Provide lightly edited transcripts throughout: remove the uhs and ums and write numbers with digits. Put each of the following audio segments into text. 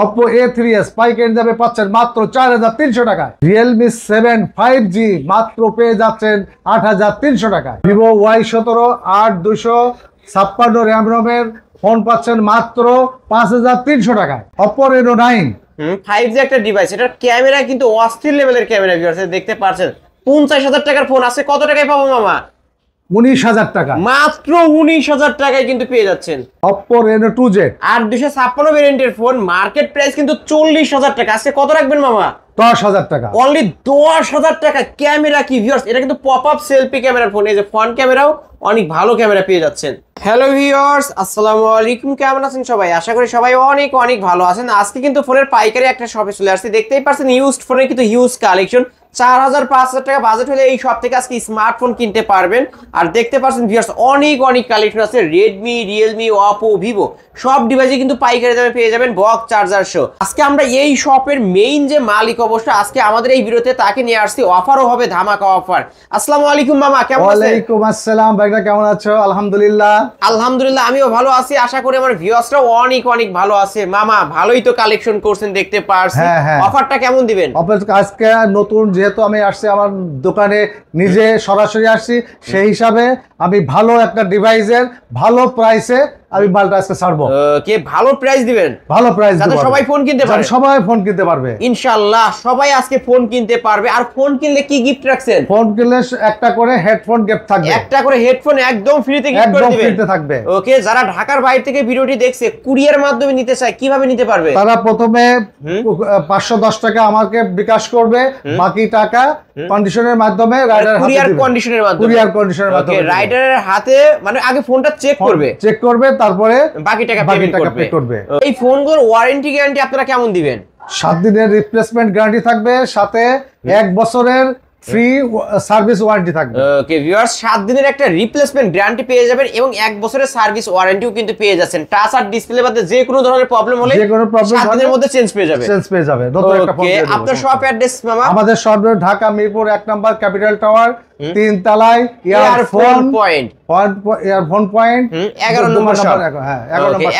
Oppo A3s পাইকারি দামে পাচ্ছেন মাত্র 4300 টাকায়। Realme 7 5G মাত্র পেয়ে যাচ্ছেন 8300 টাকায়। Vivo Y17 8256 RAM ROM-এর ফোন পাচ্ছেন মাত্র 5300 টাকায়। Oppo Reno 9 5G একটা ডিভাইস, এটার ক্যামেরা কিন্তু অস্থির লেভেলের ক্যামেরা, ভিউয়ার্স দেখতে পাচ্ছেন। 50000 টাকার ফোন আছে, কত টাকায় পাবো মামা? 19000 টাকা, মাত্র 19000 টাকায় কিন্তু পেয়ে যাচ্ছেন। Oppo Reno 2Z 8256 ভেরিয়েন্টের ফোন, মার্কেট প্রাইস কিন্তু 40000 টাকা। আজকে কত রাখবেন মামা? 10000 টাকা, অনলি 10000 টাকা। ক্যামেরা কি ভিউয়ার্স, এটা কিন্তু পপ আপ সেলফি ক্যামেরার ফোন। এই যে ফ্রন্ট ক্যামেরাও অনেক ভালো ক্যামেরা পেয়ে যাচ্ছেন। হ্যালো ভিউয়ার্স, আসসালামু আলাইকুম, কেমন আছেন সবাই? আশা করি সবাই অনেক অনেক ভালো আছেন। আজকে কিন্তু ফোনের পাইকারি একটা শপে চলে আসছি। দেখতেই পাচ্ছেন ইউজড ফোনের কিন্তু হিউজ কালেকশন। 4000-5000 টাকা বাজেট হলে এই শপ থেকে আজকে স্মার্টফোন কিনতে পারবেন। আর দেখতে পাচ্ছেন ভিউয়ার্স অনেক অনেক কালেকশন আছে। রেডমি, রিয়েলমি, অপো, ভিভো সব ডিভাইসে কিন্তু পাইকারি দামে পেয়ে যাবেন বক্স চার্জার সহ। আজকে আমরা এই শপের মেইন যে মালিক, অবশ্য আজকে আমাদের এই ভিডিওতে তাকে নিয়ে আসছি। অফারও হবে, ধামাকা অফার। আসসালামু আলাইকুম মামা, কেমন আছেন? ওয়ালাইকুম আসসালাম ভাইরা, কেমন আছো? আলহামদুলিল্লাহ। আলহামদুলিল্লাহ, আমিও ভালো আছি। আশা করি আমার ভিউয়ার্সরাও অনেক অনেক ভালো আছে। মামা ভালোই তো কালেকশন করছেন দেখতে পারছি। অফারটা কেমন দিবেন? আজকে নতুন যেহেতু আমি আসছি আমার দোকানে, নিজে সরাসরি আসছি, সেই হিসাবে আমি ভালো একটা ডিভাইসের ভালো প্রাইসে আমি মালটা আজকে ছাড়বো। কে ভালো প্রাইস দিবেন? ভালো প্রাইস যাতে সবাই ফোন কিনতে পারবে। সবাই ফোন কিনতে পারবে ইনশাআল্লাহ, সবাই আজকে ফোন কিনতে পারবে। আর ফোন কিনলে কি গিফট রাখছেন? ফোন কিনলে একটা করে হেডফোন গিফট থাকবে। একটা করে হেডফোন একদম ফ্রিতে গিফট করে দিবেন। ফ্রিতে থাকবে। ওকে, যারা ঢাকার বাইরে থেকে ভিডিওটি দেখছে, কুরিয়ার মাধ্যমে নিতে চায়, কিভাবে নিতে পারবে? তারা প্রথমে 510 টাকা আমাকে বিকাশ করবে, বাকি টাকা কন্ডিশনের মাধ্যমে রাইডারের হাতে কুরিয়ার দিবে। কন্ডিশনের মাধ্যমে। কুরিয়ার কন্ডিশনের মাধ্যমে রাইডারের হাতে, মানে আগে ফোনটা চেক করবে, তারপরে বাকি টাকা পে করবে। এই ফোনগুলোর ওয়ারেন্টি গ্যারান্টি আপনারা কেমন দিবেন? 7 দিনের রিপ্লেসমেন্ট গ্যারান্টি থাকবে, সাথে 1 বছরের ফ্রি সার্ভিস ওয়ারেন্টি থাকবে। ওকে ভিউয়ার্স, 7 দিনের একটা রিপ্লেসমেন্ট গ্যারান্টি পেয়ে যাবেন এবং 1 বছরের সার্ভিস ওয়ারেন্টিও কিন্তু পেয়ে যাচ্ছেন। টাচ আর ডিসপ্লে বাদে যে কোনো ধরনের প্রবলেম হলে 7 দিনের মধ্যে চেঞ্জ পেয়ে যাবে। নতুন একটা ফোন পেয়ে যাবেন। আপনার শপ অ্যাড্রেস মামা? আমাদের শপ ঢাকা মিরপুর 1 নম্বর ক্যাপিটাল টাওয়ার, 3 তলায় ইয়ারফোন পয়েন্ট 11 নম্বর শপ। হ্যাঁ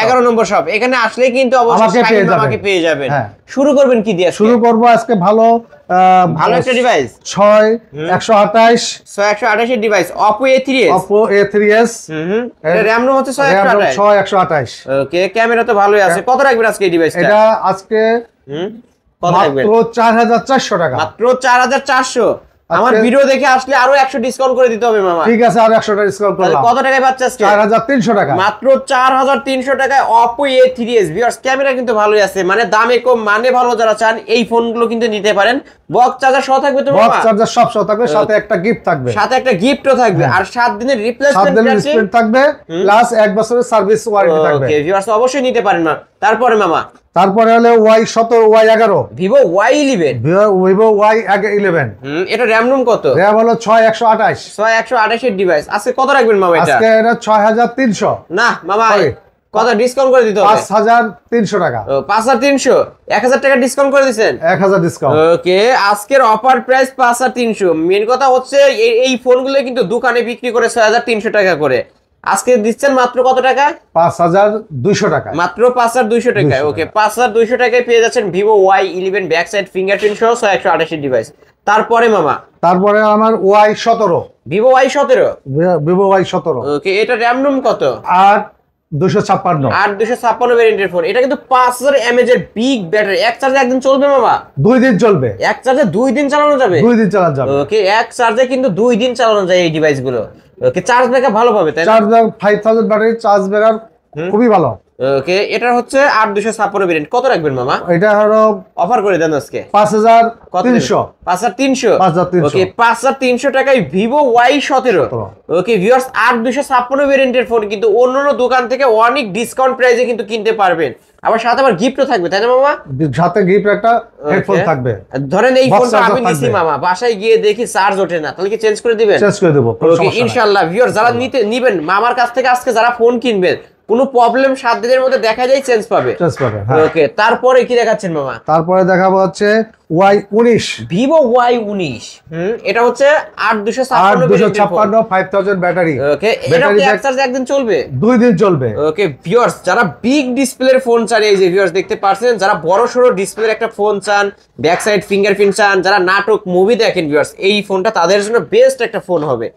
11 নম্বর শপ। এখানে আসলে কিন্তু অবশ্যই আমাকে পেয়ে যাবেন। শুরু করবেন কি দিয়ে? শুরু করব আজকে ভালো একটা ডিভাইস 6128 এর ডিভাইস, Oppo A3s। এটা RAM ROM হচ্ছে 6128। ওকে, ক্যামেরা তো ভালোই আছে। কত রাখবেন আজকে এই ডিভাইসটা? এটা আজকে কত রাখবেন? মাত্র 4400 টাকা। মাত্র 4400। আমার ভিডিও দেখে আসলে আরো 100 ডিসকাউন্ট করে দিতে হবে মামা। ঠিক আছে, আরো 100 টাকা ডিসকাউন্ট করলাম। কত টাকায় পাচ্ছেন আজকে? 4300 টাকা। মাত্র 4300 টাকায় Oppo A3s। ভিউয়ার্স ক্যামেরা কিন্তু ভালোই আছে, মানে দামে কম মানে ভালো। যারা চান এই ফোনগুলো কিন্তু নিতে পারেন। বক্স চার্জার সহ থাকবে তো মামা? বক্স চার্জার সব সহ থাকবে, সাথে একটা গিফট থাকবে। সাথে একটা গিফটও থাকবে। আর 7 দিনের রিপ্লেসমেন্ট থাকবে, প্লাস 1 বছরের সার্ভিস ওয়ারেন্টি থাকবে। ওকে ভিউয়ার্স অবশ্যই নিতে পারেন না। তারপরে মামা, তারপরে হলো Y17 Y11, Vivo Y11, Vivo Y11। এটা RAM ROM কত? RAM হলো 6128 এর ডিভাইস। আজকে কত রাখবেন মামা এটা? আজকে এটা 6300। না মামা, কত ডিসকাউন্ট করে দিতে হবে? 5300 টাকা। 5300, 1000 টাকা ডিসকাউন্ট করে দিবেন। 1000 ডিসকাউন্ট। ওকে, আজকের অফার প্রাইস 5300। মেন কথা হচ্ছে এই ফোনগুলো কিন্তু দোকানে বিক্রি করে 6300 টাকা করে। আজকে দিচ্ছেন মাত্র কত টাকা? 5200 টাকা। মাত্র 5200 টাকায়। ওকে, 5200 টাকায় পেয়ে যাচ্ছেন Vivo Y11 back side fingerprint সহ 6128 এর ডিভাইস। তারপরে মামা, তারপরে আমার Y17, Vivo Y17। ওকে, এটা RAM ROM কত? 8256 ভেরিয়েন্টের ফোন। এটা কিন্তু 5000 mAh এর বিগ ব্যাটারি। এক চার্জে একদিন চলবে মামা? 2 দিন চলবে। এক চার্জে 2 দিন চালানো যাবে? 2 দিন চালানো যাবে। ওকে, এক চার্জে কিন্তু 2 দিন চালানো যায় এই ডিভাইসগুলো। ওকে, চার্জ ব্যাকআপ ভালো পাবে তাই না? Charge backup 5000 battery, charge backup খুবই ভালো। ওকে, এটা হচ্ছে 8256 ভেরিয়েন্ট। কত রাখবেন মামা? এটা হলো অফার করে দেন আজকে 5300। 5300। ওকে, 5300 টাকায় Vivo Y17। ওকে ভিউয়ার্স, 8256 ভেরিয়েন্টের ফোন কিন্তু অন্যান্য দোকান থেকে অনেক ডিসকাউন্ট প্রাইসে কিন্তু কিনতে পারবেন। আবার সাথে আবার গিফটও থাকবে তাই না মামা? সাথে গিফট একটা হেডফোন থাকবে। ধরেন এই ফোনটা আমি নিছি মামা, বাসায় গিয়ে দেখি চার্জ ওঠে না, তাহলে কি চেঞ্জ করে দিবেন? চেঞ্জ করে দেব। ওকে ইনশাআল্লাহ। ভিউয়ার্স যারা নিবেন মামার কাছ থেকে আজকে, যারা ফোন কিনবেন কোনো প্রবলেম 7 দিনের মধ্যে দেখা যায় চেঞ্জ পাবে। ওকে, তারপরে কি দেখাচ্ছেন মামা? তারপরে দেখাবো হচ্ছে Y19 Vivo Y19। এটা হচ্ছে 8256 5000 ব্যাটারি। ওকে, এটা কি এক চার্জে একদিন চলবে? 2 দিন চলবে। ওকে ভিউয়ার্স, যারা বিগ ডিসপ্লের ফোন চান, এই যে ভিউয়ার্স দেখতে পাচ্ছেন, যারা বড় সরো ডিসপ্লের একটা ফোন চান, ব্যাক সাইড ফিঙ্গারপ্রিন্ট চান, যারা নাটক মুভি দেখেন ভিউয়ার্স, এই ফোনটা তাদের জন্য বেস্ট একটা ফোন হবে।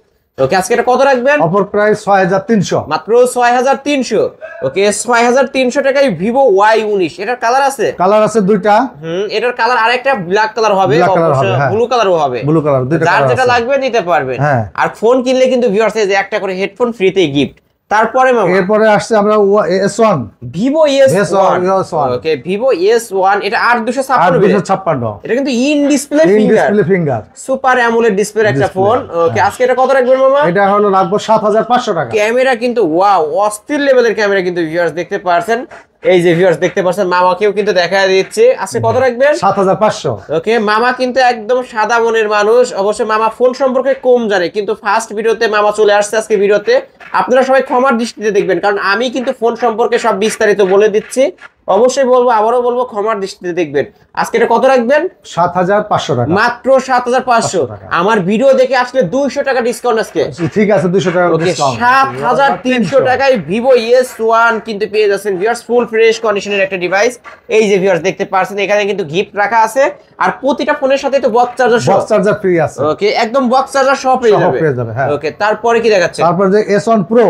ওকে, আজকে এটা কত রাখবেন? অফার প্রাইস 6300, মাত্র 6300। ওকে, 6300 টাকায় Vivo Y19। এটার কালার আছে? কালার আছে দুইটা। এটার কালার আরেকটা ব্ল্যাক কালার হবে, ব্লু কালারও হবে, ব্লু কালার, দুইটা যার কালার যেটা আছে। লাগবে নিতে পারবেন। হ্যাঁ। আর ফোন কিনলে কিন্তু ভিউয়ার্স এই যে একটা করে হেডফোন ফ্রিতে গিফট। তারপরে মামা এরপরে আসছে আমরা S1, Vivo S1। ওকে, Vivo S1 এটা 8256। এটা কিন্তু in display finger super AMOLED display একটা ফোন। ওকে, আজকে এটা কত রাখবেন মামা? এটা হলো রাখবো 7500 টাকা। ক্যামেরা কিন্তু ওয়াও, অস্থির লেভেলের ক্যামেরা কিন্তু ভিউয়ার্স দেখতে পারছেন। এই যে ভিউয়ার্স দেখতে পাচ্ছেন, মামাকেও কিন্তু দেখা দিচ্ছে। আজকে কত রাখবেন? 7500। ওকে, মামা কিন্তু একদম সাদা মনের মানুষ। অবশ্যই মামা ফোন সম্পর্কে কম জানে, কিন্তু ফার্স্ট ভিডিওতে মামা চলে আসছে আজকে ভিডিওতে। আপনারা সবাই ক্ষমার দৃষ্টিতে দেখবেন, কারণ আমি কিন্তু ফোন সম্পর্কে সব বিস্তারিত বলে দিচ্ছি। অবশ্যই বলবো, আবারও বলবো, ক্ষমার দৃষ্টিতে দেখবেন। আজকে এটা কত রাখবেন? 7500 টাকা। মাত্র 7500। আমার ভিডিও দেখে আসলে 200 টাকা ডিসকাউন্ট আজকে। ঠিক আছে, 200 টাকা ডিসকাউন্ট। 7300 টাকায় Vivo S1 কিন্তু পেয়ে যাচ্ছেন ভিউয়ার্স, ফুল ফ্রেশ কন্ডিশনের একটা ডিভাইস। এই যে ভিউয়ার্স দেখতে পাচ্ছেন, এখানে কিন্তু গিফট রাখা আছে, আর প্রতিটা ফোনের সাথে তো বক্স চার্জার ফ্রি আছে। ওকে, একদম বক্স চার্জার সব পেয়ে যাবে। হ্যাঁ। ওকে, তারপরে কি দেখাচ্ছে? তারপর যে S1 Pro,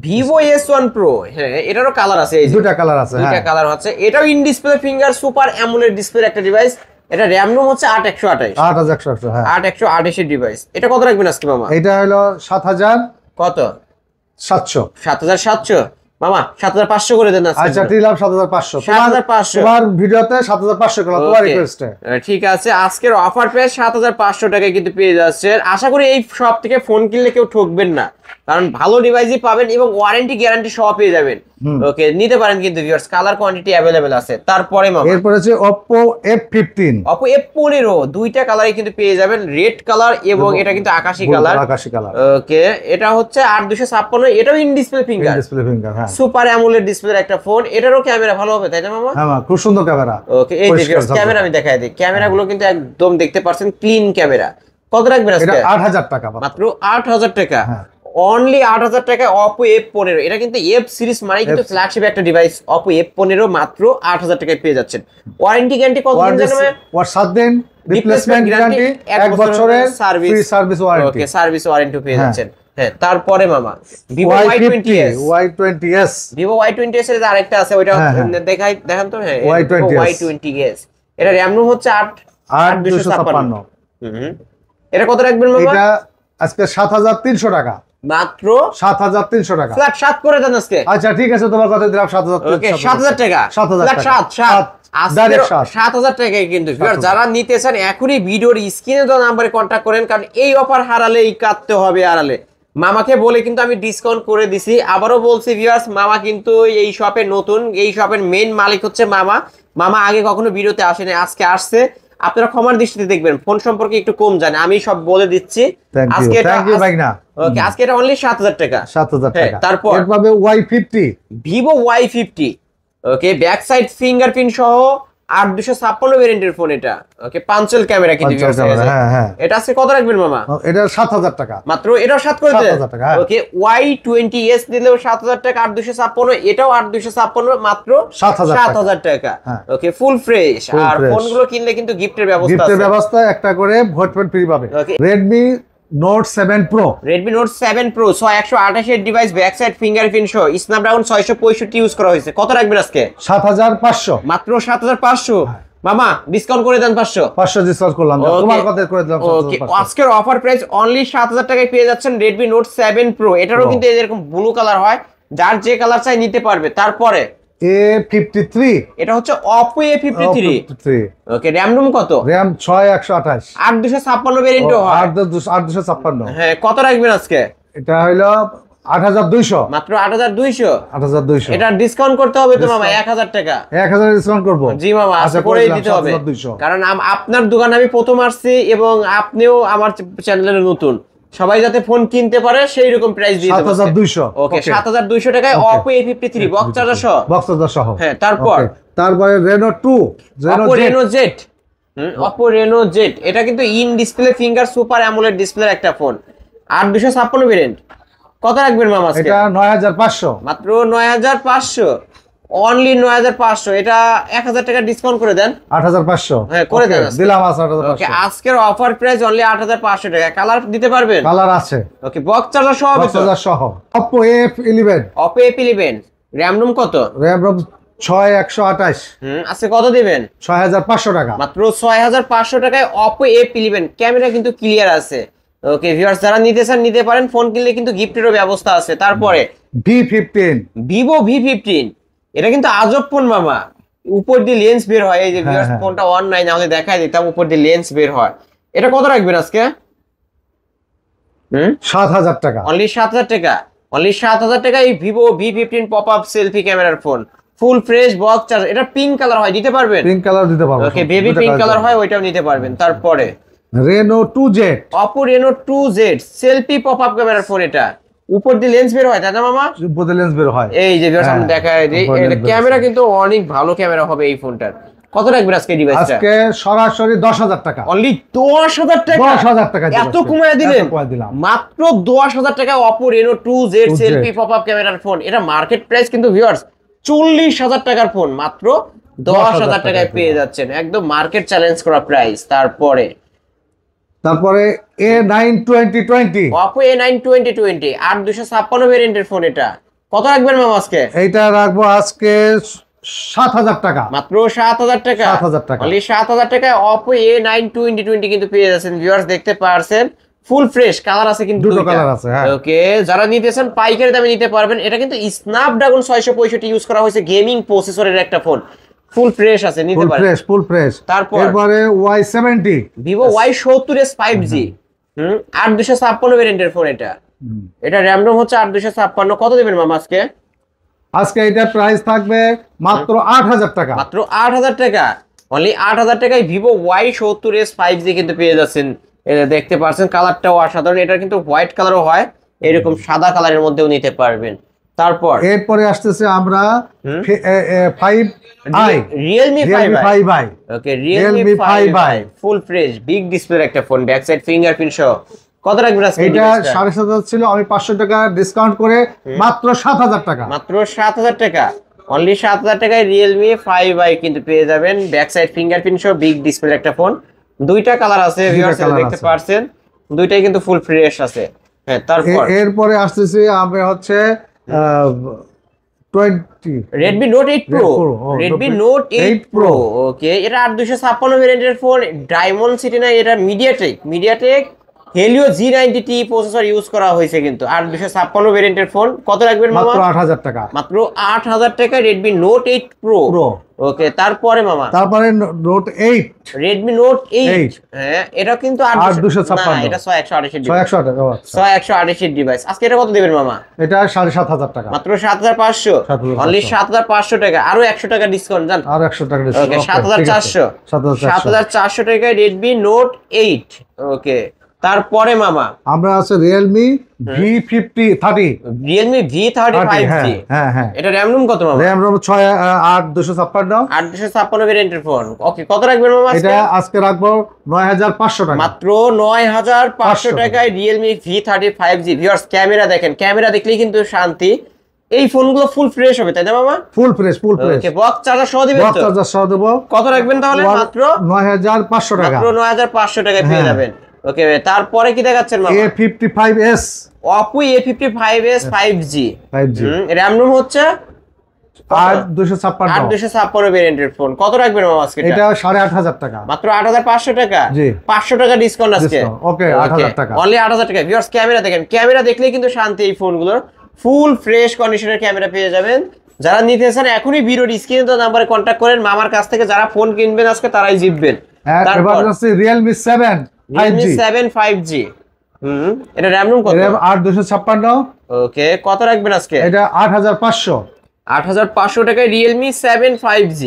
Vivo S1 Pro। হ্যাঁ, এটারও কালার আছে, এই যে দুইটা কালার আছে। দুইটা কালার হচ্ছে। এটাও in display finger super AMOLED display একটা ডিভাইস। এটা RAM রোম হচ্ছে 8128। 8128, হ্যাঁ 8128 এর ডিভাইস। এটা কত রাখবেন আজকে মামা? এটা হলো 7700। কত? 7700 মামা, 7500 করে দেন আজকে। আচ্ছা, দিলাম 7500। 7500 তোমার ভিডিওতে 7500 করলাম, তোমার রিকোয়েস্টে। ঠিক আছে, আজকের অফার প্রাইস 7500 টাকায় কিন্তু পেয়ে যাচ্ছেন। আশা করি এই শপ থেকে ফোন কিনলে কেউ ঠকবেন না, কারণ ভালো ডিভাইসই পাবেন এবং ওয়ারেন্টি গ্যারান্টি সহ পেয়ে যাবেন। ওকে, নিতে পারেন কিন্তু ভিউয়ার্স, কালার কোয়ান্টিটি अवेलेबल আছে। তারপরে মামা এরপর আছে Oppo F15। Oppo F15 দুইটা কালারই কিন্তু পেয়ে যাবেন, রেড কালার এবং এটা কিন্তু আকাশী কালার। ওকে, এটা হচ্ছে 8256। এটাও ইন ডিসপ্লে ফিঙ্গার, হ্যাঁ সুপার অ্যামোলেড ডিসপ্লের একটা ফোন। এটারও ক্যামেরা ভালো হবে, তাই না মামা? হ্যাঁ, খুব সুন্দর ক্যামেরা। ওকে, এই যে ক্যামেরা আমি দেখাই দিই, ক্যামেরাগুলো কিন্তু একদম দেখতে পাচ্ছেন ক্লিন ক্যামেরা। কত রাখবেন আজকে? এটা 8000 টাকা, মাত্র 8000 টাকা। হ্যাঁ, অনলি 8000 টাকায় Oppo F15। এটা কিন্তু F সিরিজ মানে কিন্তু ফ্ল্যাগশিপ একটা ডিভাইস। Oppo F15 মাত্র 8000 টাকায় পেয়ে যাচ্ছেন। ওয়ারেন্টি গ্যারান্টি কত দিন জানেন? 7 দিন, রিপ্লেসমেন্ট গ্যারান্টি, 1 বছরের ফ্রি সার্ভিস ওয়ারেন্টি। ওকে, সার্ভিস ওয়ারেন্টি পেয়ে যাচ্ছেন। হ্যাঁ, তারপরে মামা Vivo Y20s। Vivo Y20s এর আরেকটা আছে, ওইটা দেখান তো। হ্যাঁ, Y20s। এটা RAM রোম হচ্ছে 8256। এটা কত রাখবেন মামা? এটা আজকে 7300 টাকা। মাত্র 7300 টাকা। ফ্ল্যাট 7 করে দেন আজকে। আচ্ছা, ঠিক আছে, তোমার কথা দিলাম 7300। ওকে, 7000 টাকা। 7000 ফ্ল্যাট টাকা। 7 7000 টাকায় কিন্তু যারা নিতে চান এখনই ভিডিওর স্ক্রিনে দেওয়া নম্বরে কন্ট্যাক্ট করেন, কারণ এই অফার হারালেই কাটতে হবে আড়ালে। মামাকে বলে কিন্তু আমি ডিসকাউন্ট করে দিছি। আবারও বলছি ভিউয়ার্স, মামা কিন্তু এই শপে নতুন, এই শপের মেইন মালিক হচ্ছে মামা। মামা আগে কখনো ভিডিওতে আসেনি, আজকে আসছে। আপনারা ক্ষমার দৃষ্টিতে দেখবেন, ফোন সম্পর্কে একটু কম জানে, আমি সব বলে দিচ্ছি। আজকে এটা ওকে, আজকে এটা অনলি 7000 টাকা। 7000 টাকা। তারপর এরপরে Y50, Vivo Y50। ওকে, ব্যাক সাইড ফিঙ্গারপ্রিন্ট সহ 8256 ভেরিয়েন্টের ফোন এটা। ওকে, পাঞ্চেল ক্যামেরা কিন্তু। হ্যাঁ, এটা আজকে কত রাখবেন মামা? এটা 7000 টাকা। মাত্র এটাও 7 করে দেন। ওকে, Y20s দিলেও 7000 টাকা, 8256। এটাও 8256, মাত্র 7000 টাকা। ওকে, ফুল ফ্রেশ। আর ফোনগুলো কিনলে কিন্তু গিফটের ব্যবস্থা আছে। গিফটের ব্যবস্থা একটা করে ভোটপেন ফ্রি পাবে। Redmi Note 7 Pro। Redmi Note 7 Pro 128 এর ডিভাইস, ব্যাক সাইড ফিঙ্গারপ্রিন্ট সহ, স্ন্যাপড্রাগন 665 ইউজ করা হয়েছে। কত রাখবেন আজকে? 7500। মাত্র 7500। মামা ডিসকাউন্ট করে দেন 500 ডিসকাউন্ট করলাম, তোমার কথা করে দিলাম। ওকে, আজকের অফার প্রাইস অনলি 7000 টাকায় পেয়ে যাচ্ছেন Redmi Note 7 Pro। এটারও কিন্তু এরকম ব্লু কালার হয়, যার যে কালার চাই নিতে পারবে। তারপরে A53। এটা হচ্ছে Oppo A53। ওকে, RAM রোম কত? RAM 6128। 8256 ভেরিয়েন্টও হয়। 8256। হ্যাঁ, কত রাখবেন আজকে? এটা হলো 8200। মাত্র 8200। 8200। এটা ডিসকাউন্ট করতে হবে তো মামা, 1000 টাকা। 1000 ডিসকাউন্ট করব। জি মামা, আচ্ছা করেই দিতে হবে, 7200। কারণ আপনার দোকানে আমি প্রথম আসছি এবং আপনিও আমার চ্যানেলে নতুন। সবাই যাতে ফোন কিনতে পারে সেই রকম প্রাইস দিয়ে দেব 7200। ওকে 7200 টাকায় Oppo A53 বক্স চার্জার সহ। বক্স চার্জার সহ। হ্যাঁ তারপরে Reno 2, Oppo Reno Z। Oppo Reno Z এটা কিন্তু in display finger super AMOLED ডিসপ্লের একটা ফোন, 8256 ভেরিয়েন্ট। কত রাখবেন মামা আজকে? এটা 9500, মাত্র 9500, অনলি 9500। এটা 1000 টাকা ডিসকাউন্ট করে দেন। 8500 হ্যাঁ করে দেন, দিলাম। 8500। ওকে আজকের অফার প্রাইস অনলি 8500 টাকা। কালার দিতে পারবেন? কালার আছে। ওকে বক্স চার্জার সহ। বক্স চার্জার সহ। Oppo A11, Oppo A11 RAM room কত? RAM ROM 6128। আজকে কত দিবেন? 6500 টাকা। মাত্র 6500 টাকায় Oppo A11। ক্যামেরা কিন্তু ক্লিয়ার আছে। ওকে ভিউয়ার্স যারা নিতে চান নিতে পারেন, ফোন কিনলে কিন্তু গিফটেরও ব্যবস্থা আছে। তারপরে V15, Vivo V15 এটা কিন্তু আজব ফোন মামা, উপর দিয়ে লেন্স বের হয়। এই যে ভিউয়ার্স ফোনটা অন নাই, নাহলে দেখাই দিতাম, উপর দিয়ে লেন্স বের হয়। এটা কত রাখবেন আজকে? 7000 টাকা। অনলি 7000 টাকা। অনলি 7000 টাকায় এই Vivo V15 pop up selfie ক্যামেরার phone, full fresh box charge. এটা পিঙ্ক কালার হয়, দিতে পারবেন? পিঙ্ক কালার দিতে পারবো। ওকে বেবি পিঙ্ক কালার হয়, ওইটাও নিতে পারবেন। তারপরে Reno 2Z, Oppo Reno 2Z selfie pop up ক্যামেরার ফোন, এটা উপর দিয়ে লেন্স বের হয় তাই না মামা? উপরে লেন্স বের হয়। এই যে ভিউয়ার্স আমি দেখাই দিই, এটা ক্যামেরা কিন্তু অনেক ভালো ক্যামেরা হবে এই ফোনটার। কত রাখবেন আজকে ডিভাইসটা? আজকে সরাসরি 10000 টাকা। অনলি 10000 টাকা। 10000 টাকা এত কমায় দিলেন? মাত্র 10000 টাকা Oppo Reno 2Z selfie pop up ক্যামেরার ফোন। এটা মার্কেট প্রাইস কিন্তু ভিউয়ার্স 40000 টাকার ফোন, মাত্র 10000 টাকায় পেয়ে যাচ্ছেন। একদম মার্কেট চ্যালেঞ্জ করা প্রাইস। তারপরে A9 2020, Oppo A9 2020 8256 ভেরিয়েন্টের ফোন। এটা কত রাখবেন মামা আজকে? এইটা রাখবো আজকে 7000 টাকা। মাত্র 7000 টাকা। 7000 টাকা। অনলি 7000 টাকায় Oppo A9 2020 কিন্তু পেয়ে যাচ্ছেন। ভিউয়ার্স দেখতে পারছেন ফুল ফ্রেশ কালার আছে, কিন্তু দুটো কালার আছে। হ্যাঁ ওকে যারা নিতেছেন পাইকারি দামে নিতে পারবেন। এটা কিন্তু স্ন্যাপড্রাগন 665 ইউজ করা হয়েছে, গেমিং প্রসেসরের একটা ফোন, ফুল ফ্রেশ আছে, নিতে পারেন। Full fresh. তারপরে Y70, Vivo Y70s 5G 8256 ভেরিয়েন্টের ফোন। এটা র‍্যাম রোম হচ্ছে 8256। কত দিবেন মামা আজকে? আজকে এটা প্রাইস থাকবে মাত্র 8000 টাকা। মাত্র 8000 টাকা। অনলি 8000 টাকায় Vivo Y70s 5G কিন্তু পেয়ে যাচ্ছেন। এটা দেখতে পাচ্ছেন কালারটাও অসাধারণ। এটা কিন্তু হোয়াইট কালারও হয়, এরকম সাদা কালারের মধ্যেও নিতে পারবেন। তারপর এরপরে আসতেছে আমরা 5i, Realme 5i। ওকে Realme 5i full fresh big ডিসপ্লের একটা ফোন, ব্যাক সাইড ফিঙ্গারপ্রিন্ট সহ। কত রাখবেন আজকে? এটা 7500 ছিল, আমি 500 টাকা ডিসকাউন্ট করে মাত্র 7000 টাকা। মাত্র 7000 টাকা। অনলি 7000 টাকায় Realme 5i কিন্তু পেয়ে যাবেন, ব্যাক সাইড ফিঙ্গারপ্রিন্ট সহ বিগ ডিসপ্লের একটা ফোন। দুইটা কালার আছে ভিউয়ার্স দেখতে পারছেন, দুইটাই কিন্তু ফুল ফ্রেশ আছে। হ্যাঁ তারপর এরপরে আসতেছি আমরা হচ্ছে 20 Redmi Note 8 Pro। Redmi Note 8 Pro ওকে এটা 8256 ভেরিয়েন্টের ফোন, ডায়মন্ড সিটি না, এটা MediaTek Helio G90T processor use করা হয়েছে কিন্তু 8256 ভেরিয়েন্টের ফোন। কত রাখবেন মামা? মাত্র 8000 টাকা। মাত্র 8000 টাকা Redmi Note 8 Pro। ওকে তারপরে মামা Note 8, Redmi Note 8 হ্যাঁ এটা কিন্তু 8256 না এটা 6128 6128 ডিভাইস। আজকে এটা কত দিবেন মামা? এটা 7500 টাকা। মাত্র 7500। অনলি 7500 টাকা, আরো 100 টাকা ডিসকাউন্ট জান। আর 100 টাকা ডিসকাউন্ট। ওকে 7400। 7400 টাকায় Redmi Note 8। ওকে তারপরে মামা আমরা আছে Realme V30, Realme V30 5G। হ্যাঁ এটা RAM রুম কত মামা? RAM ROM 8256 8256 ভেরিয়েন্টের ফোন। ওকে কত রাখবেন মামা আজকে? এটা আজকে রাখবো 9500 টাকা। মাত্র 9500 টাকায় Realme V30 5G। Viewers camera দেখেন, ক্যামেরা দেখলেই কিন্তু শান্তি। এই ফোনগুলো ফুল ফ্রেশ হবে তাই না মামা? Full fresh. ওকে বক্স চার্জার সহ দিবেন তো? বক্স চার্জার সহ দেব। কত রাখবেন তাহলে? মাত্র 9500 টাকা। মাত্র 9500 টাকায় পেয়ে যাবেন। ওকে তারপরে কি দেখাচ্ছেন মামা? A55s, Oppo A55s 5G। RAM room হচ্ছে 8256 ভেরিয়েন্টের ফোন। কত রাখবেন মামা আজকে? এটা 8500 টাকা। মাত্র 8500 টাকা। জি 500 টাকা ডিসকাউন্ট আজকে। ওকে 8000 টাকা। অনলি 8000 টাকা। ভিউয়ার্স ক্যামেরা দেখেন, ক্যামেরা দেখলেই কিন্তু শান্তি এই ফোনগুলোর। ফুল ফ্রেশ কন্ডিশনের ক্যামেরা পেয়ে যাবেন। যারা নিতে চান এখনই ভিডিওর স্ক্রিনে দেওয়া নম্বরে কন্টাক্ট করেন। মামার কাছ থেকে যারা ফোন কিনবেন আজকে তারাই জিতবেন। এবার আছে Realme 7 Realme 7 5G। এটা RAM রুম কত? 8256। ওকে কত রাখবেন আজকে? এটা 8500। 8500 টাকায় Realme 7 5G।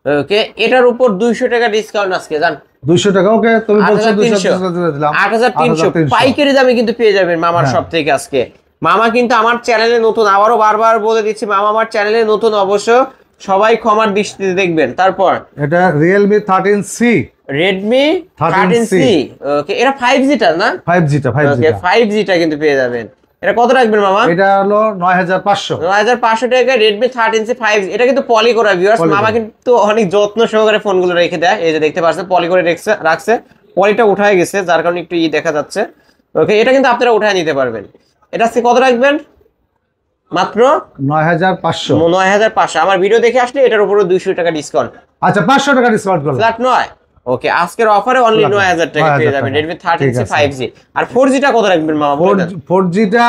ওকে, এটার উপর 200 টাকা ডিসকাউন্ট আজকে জান। 200 টাকা, ওকে তুমি বলছো 200 দিলাম। 8300 পাইকারি দামে কিন্তু পেয়ে যাবেন মামার সব থেকে আজকে। মামা কিন্তু আমার চ্যানেলে নতুন, আবারও বারবার বলে দিচ্ছি, মামা আমার চ্যানেলে নতুন, অবশ্য সবাই ক্ষমার দৃষ্টিতে দেখবেন। তারপর এটা Realme 13C, Redmi 13C, ওকে, এটা 5G টা না? 5G টা, 5G ওকে, টা। 5G টা কিন্তু পেয়ে যাবেন। এটা কত রাখবেন মামা? এটা হলো 9500। 9500 টাকা Redmi 13C 5G। এটা কিন্তু পলি করা ভিউয়ার্স, মামা কিন্তু অনেক যত্ন সহকারে ফোনগুলো রেখে দেয়। এই যে দেখতে পাচ্ছেন পলি করে রাখছে, পলিটা উঠায় গেছে যার কারণে একটু দেখা যাচ্ছে। ওকে, এটা কিন্তু আপনারা উঠায় নিতে পারবেন। এটা আজকে কত রাখবেন? মাত্র 9500। 9500। আমার ভিডিও দেখে আসলে এটার উপরে 200 টাকা ডিসকাউন্ট। আচ্ছা 500 টাকা ডিসকাউন্ট করলাম। ফ্ল্যাট 9। ওকে, আজকের অফারে অনলি 9000 টাকা পেয়ে যাবেন Redmi 13C 5G। আর 4G টা কত রাখবেন মামা? 4G টা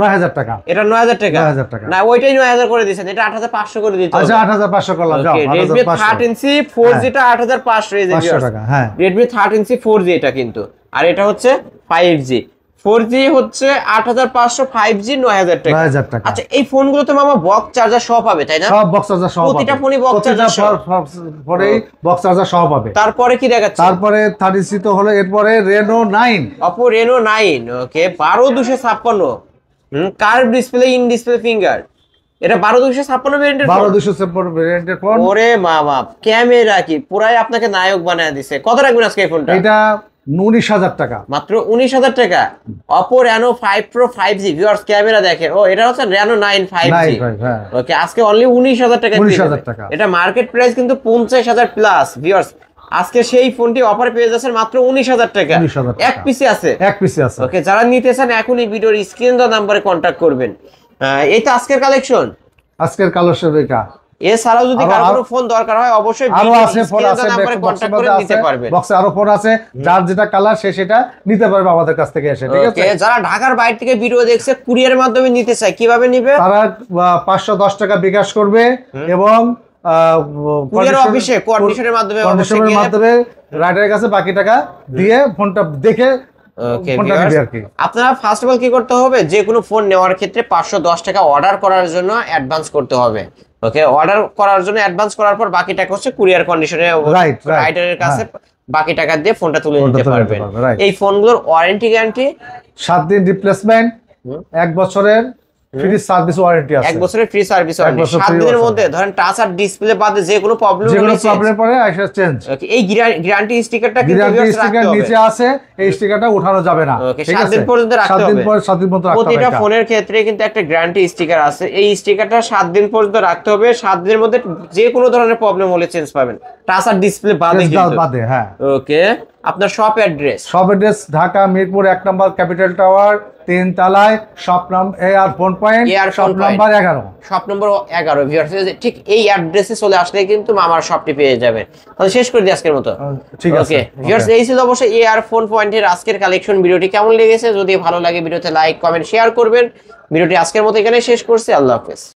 9000 টাকা। এটা 9000 টাকা? 9000 টাকা না, ওইটাই 9000 করে দিয়েছেন, এটা 8500 করে দিতে হবে। আচ্ছা 8500 করলাম, যাও। ওকে, Redmi 13C 4G টা 8500 এই যে 500 টাকা, হ্যাঁ। Redmi 13C 4G এটা কিন্তু, আর এটা হচ্ছে 5G। 4G হচ্ছে 8500, 5G 9000 টাকা। 9000 টাকা। আচ্ছা, এই ফোনগুলোতে মামা বক্স চার্জার সহ পাবে তাই না? সব বক্স চার্জার সহ পাবে। প্রতিটা ফোনই বক্স চার্জার সহ। পরেই বক্স চার্জার সহ পাবে। তারপরে কি দেখাচ্ছে? তারপরে 13C তো হলো, এরপরে Reno 9, Oppo Reno 9, okay, 12256, curve display, in display finger. এটা 12256 ভেরিয়েন্টের ফোন। 12256 ভেরিয়েন্টের ফোন। ওরে মামা, ক্যামেরা কি পুরাই আপনাকে নায়ক বানায় দিছে। কত রাখবেন আজকে এই ফোনটা? এটা 19000 টাকা। মাত্র 19000 টাকা। Oppo Reno 5 Pro 5G viewers, camera দেখেন। ও, এটা হচ্ছে Reno 9 5G। হ্যাঁ। ওকে, আজকে অনলি 19000 টাকা। 19000 টাকা। এটা মার্কেট প্রাইস কিন্তু 50000 প্লাস ভিউয়ার্স। আজকে সেই ফোনটি অফারে পেয়ে যাচ্ছেন মাত্র 19000 টাকা। 19000 টাকা। এক পিসে আছে। এক পিসে আছে। ওকে, যারা নিতে চান এখনই ভিডিওর স্ক্রিন দেওয়া নম্বরে কন্টাক্ট করবেন। এই তো আজকের কালেকশন। আজকের কালেকশন এটা। এছাড়াও যদি কারো কোনো ফোন দরকার হয় অবশ্যই আরো আছে ফোন আছে, কন্টাক্ট করে নিতে পারবেন। বক্সে আরো ফোন আছে, যার যেটা কালার সে সেটা নিতে পারবে আমাদের কাছ থেকে এসে, ঠিক আছে? ওকে, যারা ঢাকার বাইরে থেকে ভিডিও দেখছে কুরিয়ারের মাধ্যমে নিতে চায়, কিভাবে নিবে? তারা 510 টাকা বিকাশ করবে এবং কুরিয়ার অফিসে কোঅর্ডিনেশনের মাধ্যমে রাইডারের কাছে বাকি টাকা দিয়ে ফোনটা দেখে ওকে, ফোনটা নেবে আর কি। আপনারা ফার্স্ট অফ অল কি করতে হবে, যে কোনো ফোন নেওয়ার ক্ষেত্রে 510 টাকা অর্ডার করার জন্য অ্যাডভান্স করতে হবে। ওকে, অর্ডার করার জন্য অ্যাডভান্স করার পর বাকি টাকা হচ্ছে কুরিয়ার কন্ডিশনে রাইডারের কাছে বাকি টাকা দিয়ে ফোনটা তুলে নিতে পারবেন। এই ফোনগুলোর ওয়ারেন্টি গ্যারান্টি 7 দিন রিপ্লেসমেন্ট, 1 বছরের ফ্রি সার্ভিস ওয়ারেন্টি আছে। 1 বছরের ফ্রি সার্ভিস ওয়ারেন্টি। 7 দিনের মধ্যে ধরেন টাচ আর ডিসপ্লে বাদে যে কোনো প্রবলেম পরে আইসা চেঞ্জ। ওকে, এই গ্যারান্টি স্টিকারটা কিন্তু গ্যারান্টি স্টিকার নিচে আছে, এই স্টিকারটা উঠানো যাবে না। ওকে, 7 দিন পর্যন্ত রাখতে হবে। 7 দিন পর্যন্ত রাখতে হবে। প্রতিটা ফোনের ক্ষেত্রে কিন্তু একটা গ্যারান্টি স্টিকার আছে। এই স্টিকারটা 7 দিন পর্যন্ত রাখতে হবে। 7 দিনের মধ্যে যে কোনো ধরনের প্রবলেম হলে চেঞ্জ পাবেন, টাচ আর ডিসপ্লে বাদে কিন্তু। হ্যাঁ। ওকে, আপনার shop address? Shop address Dhaka Mirpur 1 নম্বর ক্যাপিটাল টাওয়ার 3 তলায়, শপ নাম AR phone point, shop number 11। Shop number 11 viewers, ঠিক এই অ্যাড্রেসে চলে আসলে কিন্তু মামার শপটি পেয়ে যাবেন। তাহলে শেষ করে দিই আজকের মতো। ঠিক আছে। ওকে ভিউয়ার্স, এই ছিল অবশ্যই এআর ফোন পয়েন্টের আজকের কালেকশন। ভিডিওটি কেমন লেগেছে? যদি ভালো লাগে ভিডিওতে লাইক কমেন্ট শেয়ার করবেন। ভিডিওটি আজকের মতো এখানে শেষ করছি। আল্লাহ হাফেজ।